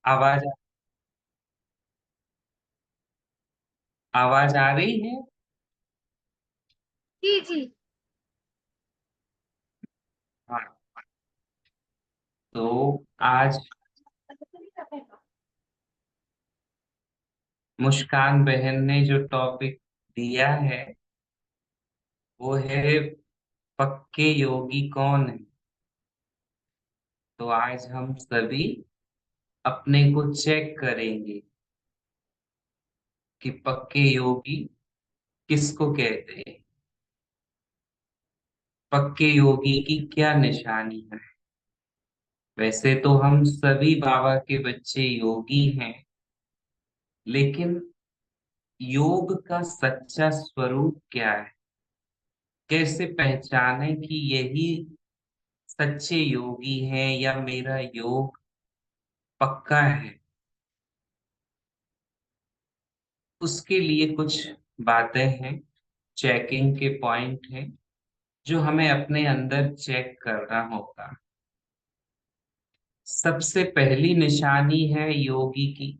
आवाज आवाज आ रही है। जी जी। हाँ। तो आज मुस्कान बहन ने जो टॉपिक दिया है वो है पक्के योगी कौन है। तो आज हम सभी अपने को चेक करेंगे कि पक्के योगी किसको कहते हैं। पक्के योगी की क्या निशानी है। वैसे तो हम सभी बाबा के बच्चे योगी हैं, लेकिन योग का सच्चा स्वरूप क्या है, कैसे पहचाने कि यही सच्चे योगी हैं या मेरा योग पक्का है। उसके लिए कुछ बातें हैं, चेकिंग के पॉइंट हैं जो हमें अपने अंदर चेक करना होगा। सबसे पहली निशानी है योगी की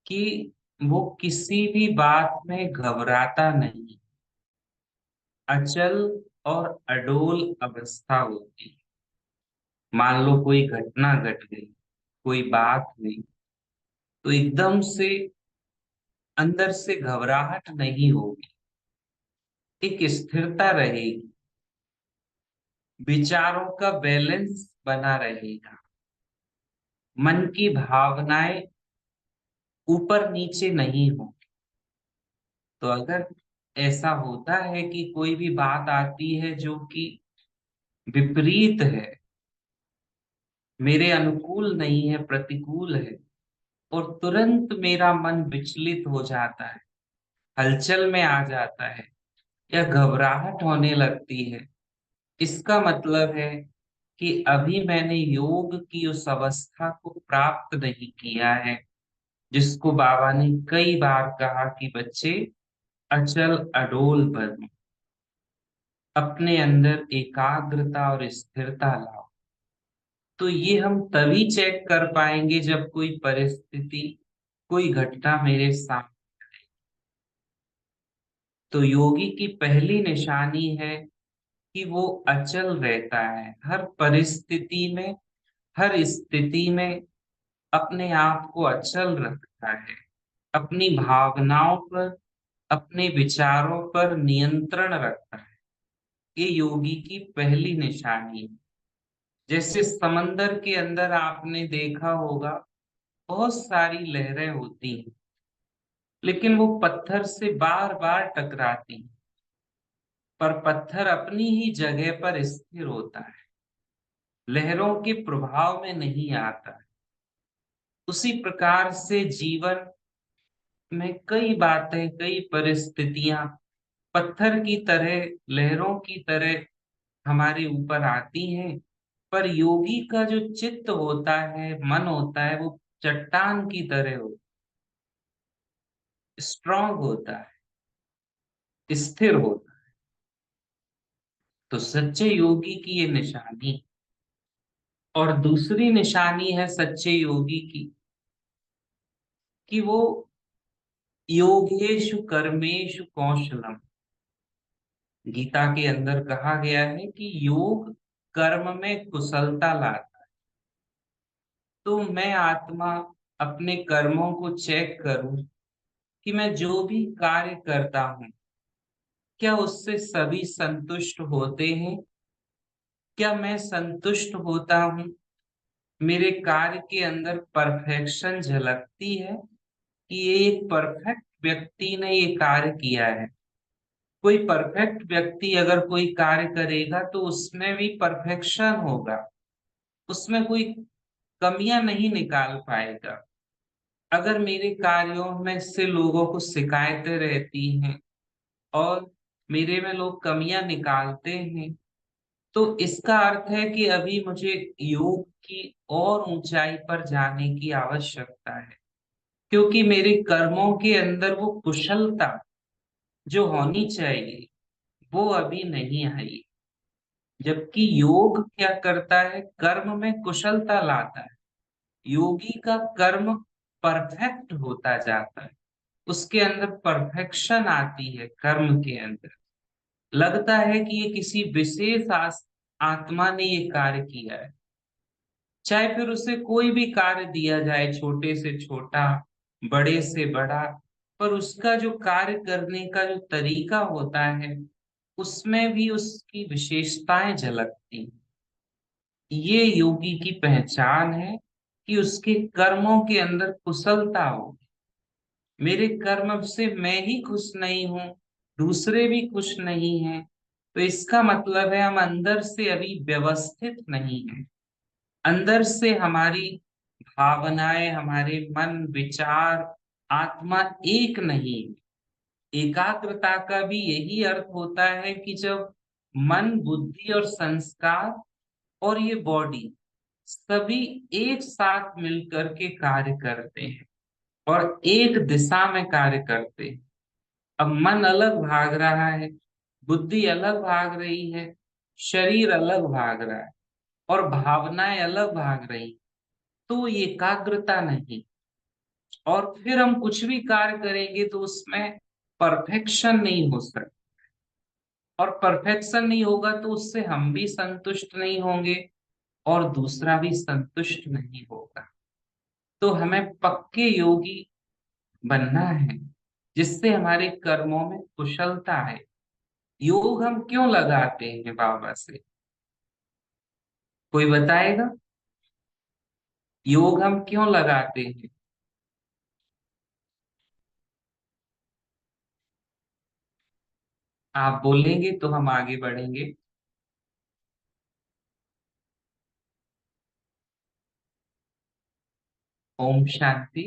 कि वो किसी भी बात में घबराता नहीं। अचल और अडोल अवस्था होती है। मान लो कोई घटना घट गई, कोई बात हुई, तो एकदम से अंदर से घबराहट नहीं होगी, एक स्थिरता रहेगी, विचारों का बैलेंस बना रहेगा, मन की भावनाएं ऊपर नीचे नहीं हो। तो अगर ऐसा होता है कि कोई भी बात आती है जो कि विपरीत है, मेरे अनुकूल नहीं है, प्रतिकूल है, और तुरंत मेरा मन विचलित हो जाता है, हलचल में आ जाता है या घबराहट होने लगती है, इसका मतलब है कि अभी मैंने योग की उस अवस्था को प्राप्त नहीं किया है जिसको बाबा ने कई बार कहा कि बच्चे अचल अडोल बनो, अपने अंदर एकाग्रता और स्थिरता लाओ। तो ये हम तभी चेक कर पाएंगे जब कोई परिस्थिति, कोई घटना मेरे सामने। तो योगी की पहली निशानी है कि वो अचल रहता है, हर परिस्थिति में, हर स्थिति में अपने आप को अचल रखता है, अपनी भावनाओं पर, अपने विचारों पर नियंत्रण रखता है। ये योगी की पहली निशानी है। जैसे समंदर के अंदर आपने देखा होगा, बहुत सारी लहरें होती हैं, लेकिन वो पत्थर से बार बार टकराती हैं, पर पत्थर अपनी ही जगह पर स्थिर होता है, लहरों के प्रभाव में नहीं आता है। उसी प्रकार से जीवन में कई बातें, कई परिस्थितियां पत्थर की तरह, लहरों की तरह हमारे ऊपर आती हैं, पर योगी का जो चित्त होता है, मन होता है, वो चट्टान की तरह हो, स्ट्रांग होता है, स्थिर होता है। तो सच्चे योगी की ये निशानी। और दूसरी निशानी है सच्चे योगी की कि वो योगेशु कर्मेशु कौशलम। गीता के अंदर कहा गया है कि योग कर्म में कुशलता लाता है। तो मैं आत्मा अपने कर्मों को चेक करूं कि मैं जो भी कार्य करता हूं, क्या उससे सभी संतुष्ट होते हैं, क्या मैं संतुष्ट होता हूं, मेरे कार्य के अंदर परफेक्शन झलकती है कि ये एक परफेक्ट व्यक्ति ने ये कार्य किया है। कोई परफेक्ट व्यक्ति अगर कोई कार्य करेगा तो उसमें भी परफेक्शन होगा, उसमें कोई कमियां नहीं निकाल पाएगा। अगर मेरे कार्यों में से लोगों को शिकायतें रहती हैं और मेरे में लोग कमियां निकालते हैं, तो इसका अर्थ है कि अभी मुझे योग की और ऊंचाई पर जाने की आवश्यकता है, क्योंकि मेरे कर्मों के अंदर वो कुशलता जो होनी चाहिए वो अभी नहीं आई। जबकि योग क्या करता है, कर्म में कुशलता लाता है, योगी का कर्म परफेक्ट होता जाता है, उसके अंदर परफेक्शन आती है कर्म के अंदर। लगता है कि ये किसी विशेष आत्मा ने ये कार्य किया है। चाहे फिर उसे कोई भी कार्य दिया जाए, छोटे से छोटा, बड़े से बड़ा, पर उसका जो कार्य करने का जो तरीका होता है, उसमें भी उसकी विशेषताएं झलकती हैं। ये योगी की पहचान है कि उसके कर्मों के अंदर कुशलता हो। मेरे कर्म से मैं ही खुश नहीं हूं, दूसरे भी खुश नहीं हैं, तो इसका मतलब है हम अंदर से अभी व्यवस्थित नहीं है। अंदर से हमारी भावनाएं, हमारे मन, विचार, आत्मा एक नहीं है। एकाग्रता का भी यही अर्थ होता है कि जब मन, बुद्धि और संस्कार और ये बॉडी सभी एक साथ मिलकर के कार्य करते हैं और एक दिशा में कार्य करते हैं। अब मन अलग भाग रहा है, बुद्धि अलग भाग रही है, शरीर अलग भाग रहा है और भावनाएं अलग भाग रही, तो ये एकाग्रता नहीं। और फिर हम कुछ भी कार्य करेंगे तो उसमें परफेक्शन नहीं हो सकता, और परफेक्शन नहीं होगा तो उससे हम भी संतुष्ट नहीं होंगे और दूसरा भी संतुष्ट नहीं होगा। तो हमें पक्के योगी बनना है, जिससे हमारे कर्मों में कुशलता है। योग हम क्यों लगाते हैं बाबा से, कोई बताएगा? योग हम क्यों लगाते हैं? आप बोलेंगे तो हम आगे बढ़ेंगे। ओम शांति।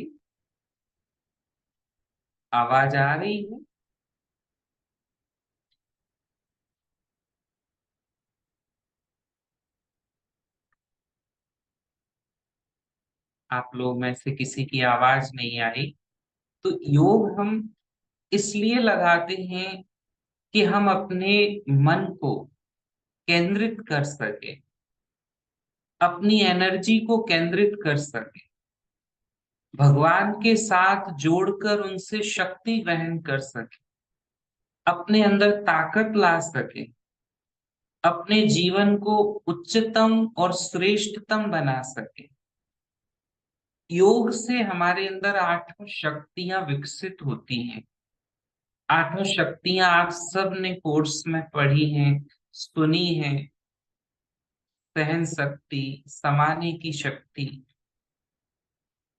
आवाज आ रही है? आप लोग में से किसी की आवाज नहीं आई। तो योग हम इसलिए लगाते हैं कि हम अपने मन को केंद्रित कर सके, अपनी एनर्जी को केंद्रित कर सके, भगवान के साथ जोड़कर उनसे शक्ति ग्रहण कर सके, अपने अंदर ताकत ला सके, अपने जीवन को उच्चतम और श्रेष्ठतम बना सके। योग से हमारे अंदर आठों शक्तियां विकसित होती हैं। आठों शक्तियां आप सब ने कोर्स में पढ़ी हैं, सुनी है। सहन शक्ति, समाने की शक्ति,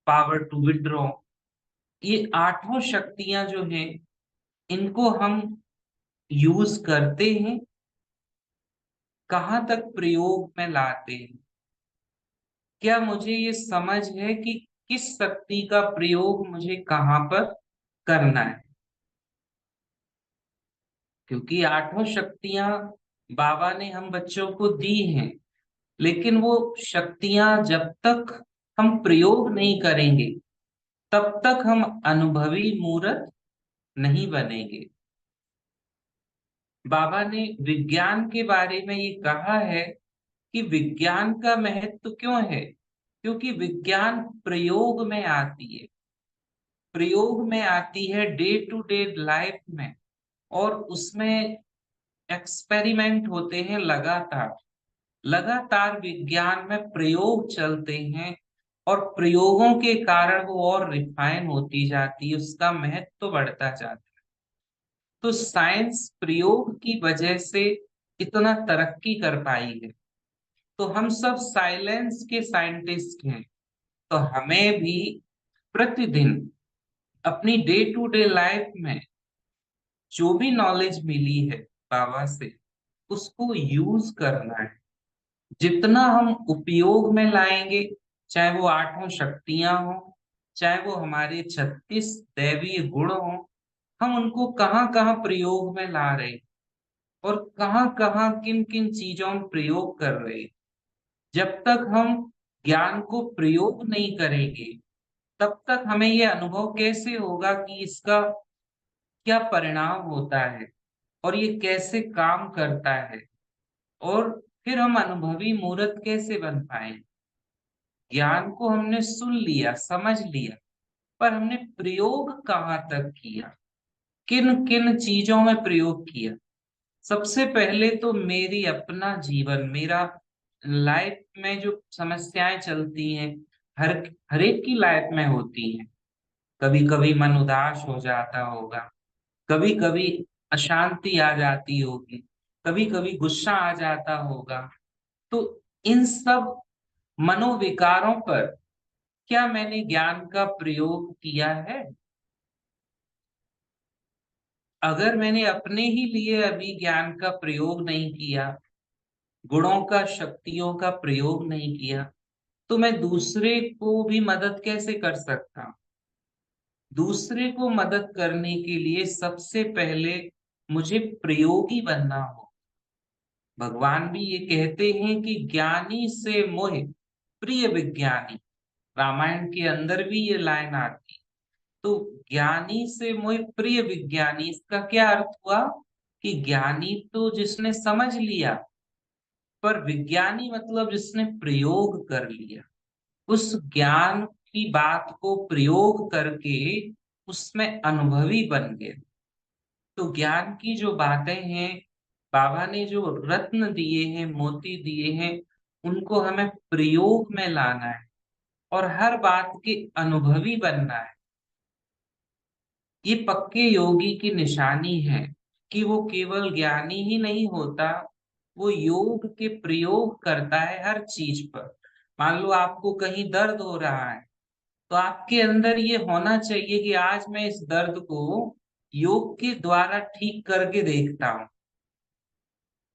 पावर टू विड्रॉ, ये आठों शक्तियां जो हैं, इनको हम यूज करते हैं, कहाँ तक प्रयोग में लाते हैं। क्या मुझे ये समझ है कि किस शक्ति का प्रयोग मुझे कहाँ पर करना है? क्योंकि आठों शक्तियां बाबा ने हम बच्चों को दी हैं, लेकिन वो शक्तियां जब तक हम प्रयोग नहीं करेंगे, तब तक हम अनुभवी मूर्त नहीं बनेंगे। बाबा ने विज्ञान के बारे में ये कहा है कि विज्ञान का महत्व क्यों है, क्योंकि विज्ञान प्रयोग में आती है, प्रयोग में आती है डे टू डे लाइफ में, और उसमें एक्सपेरिमेंट होते हैं लगातार। लगातार विज्ञान में प्रयोग चलते हैं और प्रयोगों के कारण वो और रिफाइन होती जाती है, उसका महत्व बढ़ता जाता है। तो साइंस प्रयोग की वजह से इतना तरक्की कर पाई है। तो हम सब साइलेंस के साइंटिस्ट हैं। तो हमें भी प्रतिदिन अपनी डे टू डे लाइफ में जो भी नॉलेज मिली है बाबा से, उसको यूज करना है। जितना हम उपयोग में लाएंगे, चाहे वो आठों शक्तियां हो, चाहे वो हमारे 36 दैवीय गुण हो, हम उनको कहाँ कहाँ प्रयोग में ला रहे हैं और कहाँ कहाँ किन किन चीजों में प्रयोग कर रहे हैं। जब तक हम ज्ञान को प्रयोग नहीं करेंगे, तब तक हमें ये अनुभव कैसे होगा कि इसका क्या परिणाम होता है और ये कैसे काम करता है, और फिर हम अनुभवी मूर्त कैसे बन पाए। ज्ञान को हमने सुन लिया, समझ लिया, पर हमने प्रयोग कहाँ तक किया, किन किन चीजों में प्रयोग किया। सबसे पहले तो मेरी अपना जीवन, मेरा लाइफ में जो समस्याएं चलती हैं, हर हर एक की लाइफ में होती हैं। कभी कभी मन उदास हो जाता होगा, कभी कभी अशांति आ जाती होगी, कभी कभी गुस्सा आ जाता होगा। तो इन सब मनोविकारों पर क्या मैंने ज्ञान का प्रयोग किया है? अगर मैंने अपने ही लिए अभी ज्ञान का प्रयोग नहीं किया, गुणों का, शक्तियों का प्रयोग नहीं किया, तो मैं दूसरे को भी मदद कैसे कर सकता हूं? दूसरे को मदद करने के लिए सबसे पहले मुझे प्रयोगी बनना हो। भगवान भी ये कहते हैं कि ज्ञानी से मोह प्रिय विज्ञानी। रामायण के अंदर भी ये लाइन आती है। तो ज्ञानी से मोह प्रिय विज्ञानी, इसका क्या अर्थ हुआ? कि ज्ञानी तो जिसने समझ लिया, पर विज्ञानी मतलब जिसने प्रयोग कर लिया, उस ज्ञान की बात को प्रयोग करके उसमें अनुभवी बन गए। तो ज्ञान की जो बातें हैं, बाबा ने जो रत्न दिए हैं, मोती दिए हैं, उनको हमें प्रयोग में लाना है और हर बात के अनुभवी बनना है। ये पक्के योगी की निशानी है कि वो केवल ज्ञानी ही नहीं होता, वो योग के प्रयोग करता है हर चीज पर। मान लो आपको कहीं दर्द हो रहा है, तो आपके अंदर ये होना चाहिए कि आज मैं इस दर्द को योग के द्वारा ठीक करके देखता हूँ।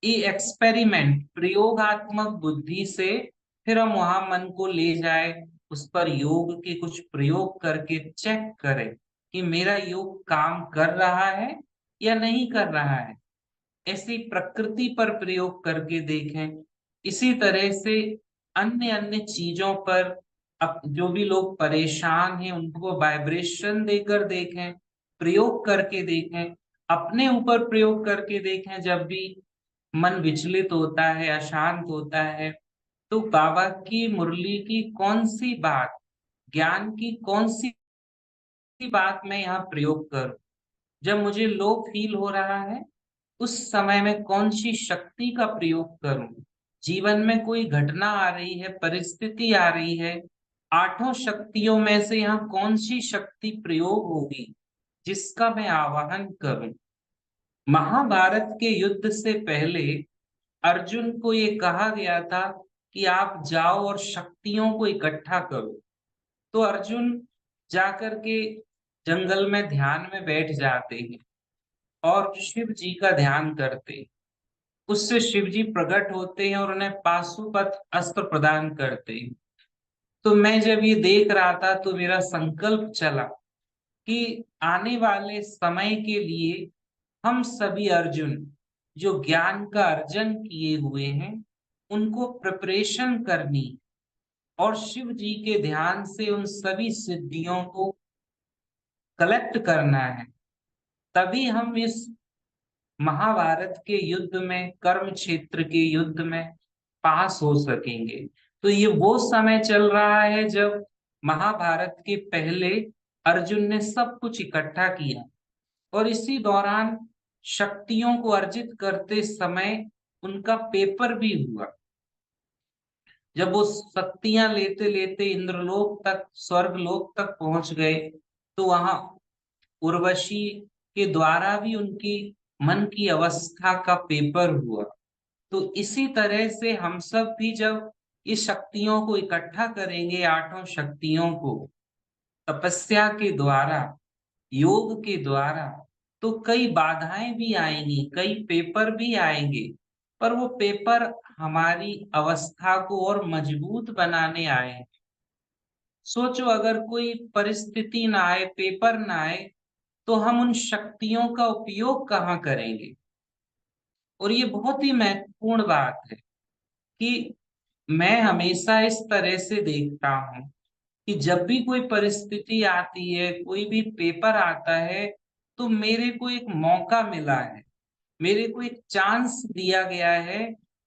ये एक्सपेरिमेंट, प्रयोगात्मक बुद्धि से फिर हम वहां मन को ले जाए, उस पर योग के कुछ प्रयोग करके चेक करें कि मेरा योग काम कर रहा है या नहीं कर रहा है। ऐसी प्रकृति पर प्रयोग करके देखें। इसी तरह से अन्य अन्य चीजों पर, अब जो भी लोग परेशान हैं उनको वाइब्रेशन देकर देखें, प्रयोग करके देखें, अपने ऊपर प्रयोग करके देखें। जब भी मन विचलित होता है, अशांत होता है, तो बाबा की मुरली की कौन सी बात, ज्ञान की कौन सी बात मैं यहाँ प्रयोग करूं। जब मुझे लो फील हो रहा है, उस समय में कौन सी शक्ति का प्रयोग करूं। जीवन में कोई घटना आ रही है, परिस्थिति आ रही है, आठों शक्तियों में से यहाँ कौन सी शक्ति प्रयोग होगी जिसका मैं आवाहन करूं। महाभारत के युद्ध से पहले अर्जुन को ये कहा गया था कि आप जाओ और शक्तियों को इकट्ठा करो। तो अर्जुन जाकर के जंगल में ध्यान में बैठ जाते हैं और शिव जी का ध्यान करते हैं। उससे शिव जी प्रकट होते हैं और उन्हें पाशुपत अस्त्र प्रदान करते हैं। तो मैं जब ये देख रहा था तो मेरा संकल्प चला कि आने वाले समय के लिए हम सभी अर्जुन जो ज्ञान का अर्जन किए हुए हैं, उनको प्रिपरेशन करनी और शिव जी के ध्यान से उन सभी सिद्धियों को कलेक्ट करना है। तभी हम इस महाभारत के युद्ध में, कर्म क्षेत्र के युद्ध में पास हो सकेंगे। तो ये वो समय चल रहा है जब महाभारत के पहले अर्जुन ने सब कुछ इकट्ठा किया, और इसी दौरान शक्तियों को अर्जित करते समय उनका पेपर भी हुआ। जब वो शक्तियां लेते लेते इंद्रलोक तक, स्वर्गलोक तक पहुंच गए, तो वहां उर्वशी के द्वारा भी उनकी मन की अवस्था का पेपर हुआ। तो इसी तरह से हम सब भी जब इस शक्तियों को इकट्ठा करेंगे, आठों शक्तियों को तपस्या के द्वारा, योग के द्वारा, तो कई बाधाएं भी आएंगी, कई पेपर भी आएंगे, पर वो पेपर हमारी अवस्था को और मजबूत बनाने आए हैं। सोचो अगर कोई परिस्थिति ना आए, पेपर ना आए, तो हम उन शक्तियों का उपयोग कहाँ करेंगे? और ये बहुत ही महत्वपूर्ण बात है कि मैं हमेशा इस तरह से देखता हूं कि जब भी कोई परिस्थिति आती है, कोई भी पेपर आता है, तो मेरे को एक मौका मिला है, मेरे को एक चांस दिया गया है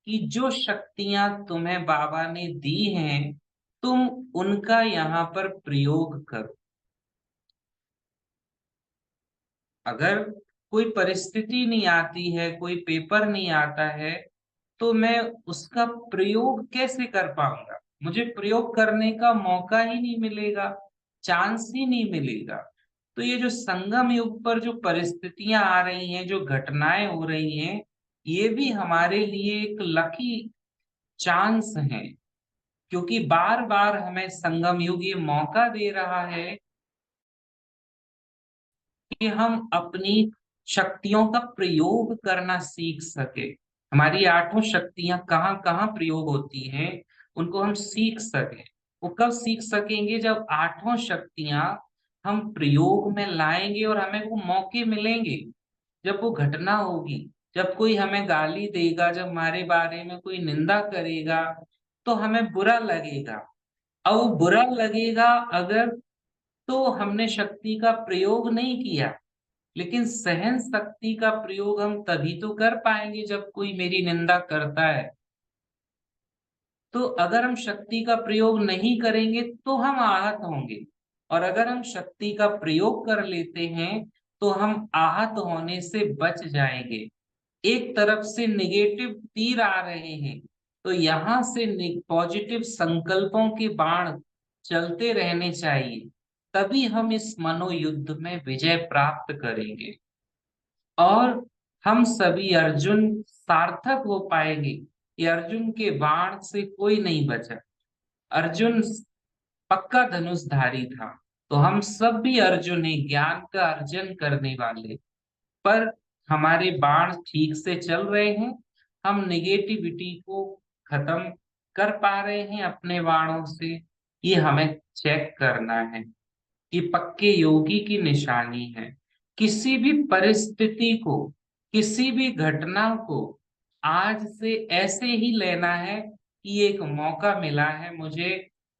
कि जो शक्तियां तुम्हें बाबा ने दी हैं, तुम उनका यहाँ पर प्रयोग करो। अगर कोई परिस्थिति नहीं आती है, कोई पेपर नहीं आता है, तो मैं उसका प्रयोग कैसे कर पाऊंगा? मुझे प्रयोग करने का मौका ही नहीं मिलेगा, चांस ही नहीं मिलेगा। तो ये जो संगम युग पर जो परिस्थितियां आ रही हैं, जो घटनाएं हो रही हैं, ये भी हमारे लिए एक लकी चांस है, क्योंकि बार बार हमें संगम युग ये मौका दे रहा है कि हम अपनी शक्तियों का प्रयोग करना सीख सके। हमारी आठों शक्तियां कहाँ कहाँ प्रयोग होती हैं, उनको हम सीख सके। वो कब सीख सकेंगे? जब आठों शक्तियां हम प्रयोग में लाएंगे और हमें वो मौके मिलेंगे। जब वो घटना होगी, जब कोई हमें गाली देगा, जब हमारे बारे में कोई निंदा करेगा, तो हमें बुरा लगेगा। अब वो बुरा लगेगा अगर, तो हमने शक्ति का प्रयोग नहीं किया। लेकिन सहन शक्ति का प्रयोग हम तभी तो कर पाएंगे जब कोई मेरी निंदा करता है। तो अगर हम शक्ति का प्रयोग नहीं करेंगे तो हम आहत होंगे, और अगर हम शक्ति का प्रयोग कर लेते हैं तो हम आहत होने से बच जाएंगे। एक तरफ से नेगेटिव तीर आ रहे हैं, तो यहां से पॉजिटिव संकल्पों के बाण चलते रहने चाहिए, तभी हम इस मनोयुद्ध में विजय प्राप्त करेंगे और हम सभी अर्जुन सार्थक हो पाएंगे। कि अर्जुन के बाण से कोई नहीं बचा। अर्जुन पक्का धनुषधारी था, तो हम सब भी अर्जुन हैं, ज्ञान का अर्जन करने वाले। पर हमारे बाण ठीक से चल रहे हैं, हम निगेटिविटी को खत्म कर पा रहे हैं अपने बाणों से। ये हमें चेक करना है, कि पक्के योगी की निशानी है। किसी भी परिस्थिति को, किसी भी घटना को आज से ऐसे ही लेना है कि एक मौका मिला है मुझे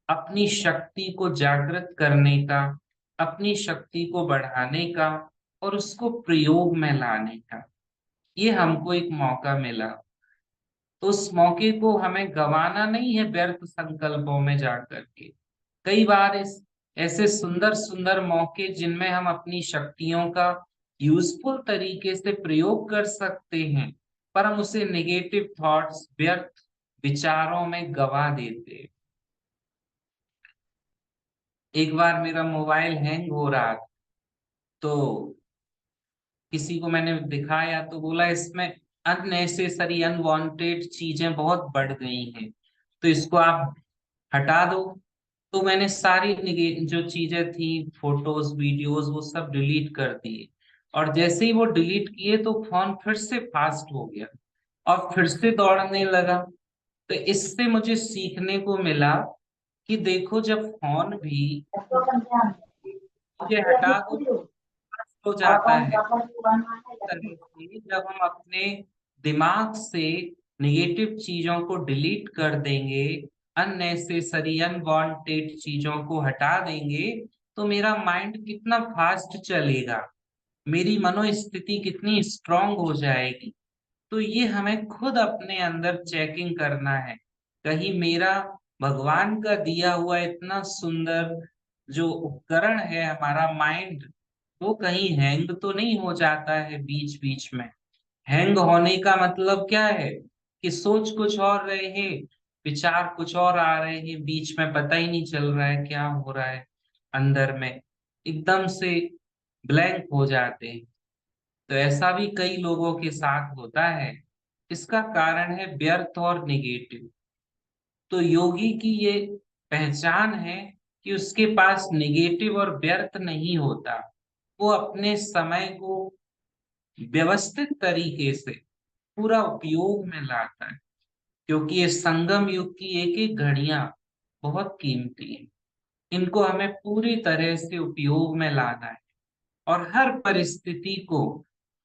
अपनी शक्ति को जागृत करने का, अपनी शक्ति को बढ़ाने का और उसको प्रयोग में लाने का। ये हमको एक मौका मिला, तो उस मौके को हमें गंवाना नहीं है व्यर्थ संकल्पों में जाकर के। कई बार इस ऐसे सुंदर सुंदर मौके जिनमें हम अपनी शक्तियों का यूजफुल तरीके से प्रयोग कर सकते हैं, पर हम उसे नेगेटिव थॉट्स, व्यर्थ विचारों में गवा देते हैं। एक बार मेरा मोबाइल हैंग हो रहा था, तो किसी को मैंने दिखाया तो बोला इसमें अननेसेसरी अनवांटेड चीजें बहुत बढ़ गई हैं, तो इसको आप हटा दो। तो मैंने सारी जो चीजें थी, फोटोज वीडियोस, वो सब डिलीट कर दिए। और जैसे ही वो डिलीट किए तो फोन फिर से फास्ट हो गया और फिर से दौड़ने लगा। तो इससे मुझे सीखने को मिला कि देखो, जब फोन भी चीजें हटा दो हो जाता है, तरह से जब हम अपने दिमाग से निगेटिव चीजों को डिलीट कर देंगे, अननेसेसरी अनवांटेड चीजों को हटा देंगे, तो मेरा माइंड कितना फास्ट चलेगा, मेरी मनोस्थिति कितनी स्ट्रांग हो जाएगी। तो ये हमें खुद अपने अंदर चेकिंग करना है, कहीं मेरा भगवान का दिया हुआ इतना सुंदर जो उपकरण है हमारा माइंड, वो कहीं हैंग तो नहीं हो जाता है बीच बीच में। हैंग होने का मतलब क्या है? कि सोच कुछ और रहे हैं, विचार कुछ और आ रहे हैं, बीच में पता ही नहीं चल रहा है क्या हो रहा है, अंदर में एकदम से ब्लैंक हो जाते हैं। तो ऐसा भी कई लोगों के साथ होता है। इसका कारण है व्यर्थ और निगेटिव। तो योगी की ये पहचान है कि उसके पास निगेटिव और व्यर्थ नहीं होता। वो अपने समय को व्यवस्थित तरीके से पूरा उपयोग में लाता है, क्योंकि ये संगम युग की एक एक घड़ियां बहुत कीमती है। इनको हमें पूरी तरह से उपयोग में लाना है और हर परिस्थिति को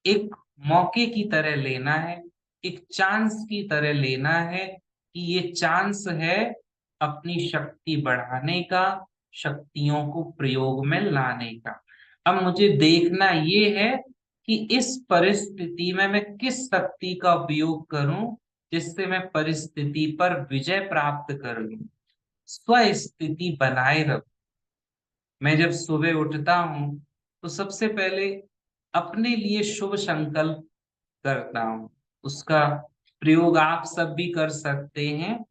एक मौके की तरह लेना है, एक चांस की तरह लेना है, कि ये चांस है अपनी शक्ति बढ़ाने का, शक्तियों को प्रयोग में लाने का। अब मुझे देखना ये है कि इस परिस्थिति में मैं किस शक्ति का उपयोग करूं, जिससे मैं परिस्थिति पर विजय प्राप्त कर लूं। स्व स्थिति बनाए रखूं। मैं जब सुबह उठता हूँ तो सबसे पहले अपने लिए शुभ संकल्प करता हूँ। उसका प्रयोग आप सब भी कर सकते हैं।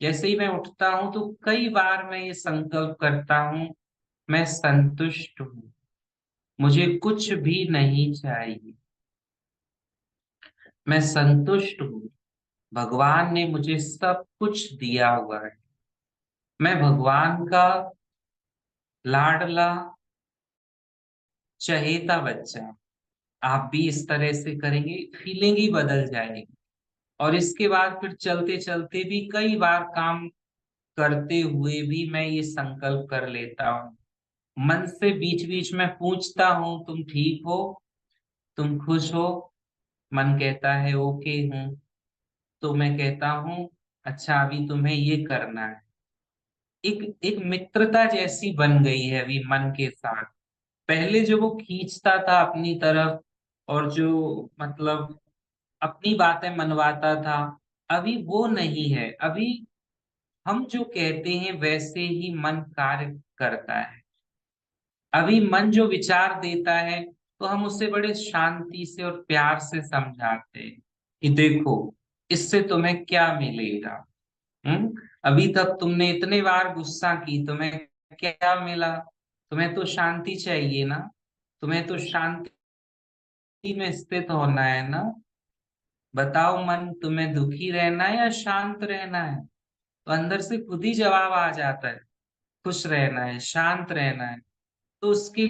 जैसे ही मैं उठता हूं तो कई बार मैं ये संकल्प करता हूं, मैं संतुष्ट हूँ, मुझे कुछ भी नहीं चाहिए, मैं संतुष्ट हूँ, भगवान ने मुझे सब कुछ दिया हुआ है, मैं भगवान का लाडला चहेता बच्चा। आप भी इस तरह से करेंगे, फीलिंग ही बदल जाएगी। और इसके बाद फिर चलते चलते भी कई बार काम करते हुए भी मैं ये संकल्प कर लेता हूँ। मन से बीच बीच में पूछता हूँ, तुम ठीक हो, तुम खुश हो? मन कहता है ओके हूँ। तो मैं कहता हूँ अच्छा अभी तुम्हें ये करना है। एक एक मित्रता जैसी बन गई है अभी मन के साथ। पहले जो वो खींचता था अपनी तरफ और जो मतलब अपनी बातें मनवाता था, अभी वो नहीं है। अभी हम जो कहते हैं वैसे ही मन कार्य करता है। अभी मन जो विचार देता है तो हम उसे बड़े शांति से और प्यार से समझाते हैं कि देखो, इससे तुम्हें क्या मिलेगा। अभी तक तुमने इतने बार गुस्सा की, तुम्हें क्या मिला? तुम्हें तो शांति चाहिए ना, तुम्हें तो शांति में स्थित होना है ना। बताओ मन, तुम्हें दुखी रहना है या शांत रहना है? तो अंदर से खुद ही जवाब आ जाता है, खुश रहना है, शांत रहना है। तो उसके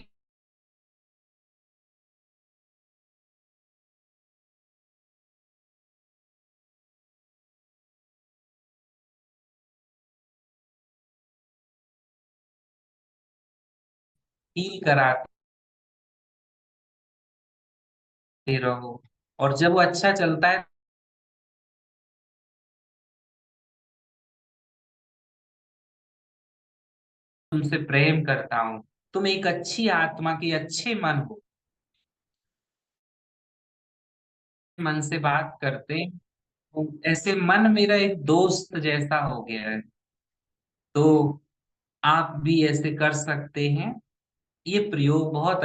फील कराते रहो। और जब वो अच्छा चलता है, तुमसे प्रेम करता हूँ, तुम एक अच्छी आत्मा की अच्छे मन हो, मन से बात करते हैं, तो ऐसे मन मेरा एक दोस्त जैसा हो गया है। तो आप भी ऐसे कर सकते हैं। ये प्रयोग बहुत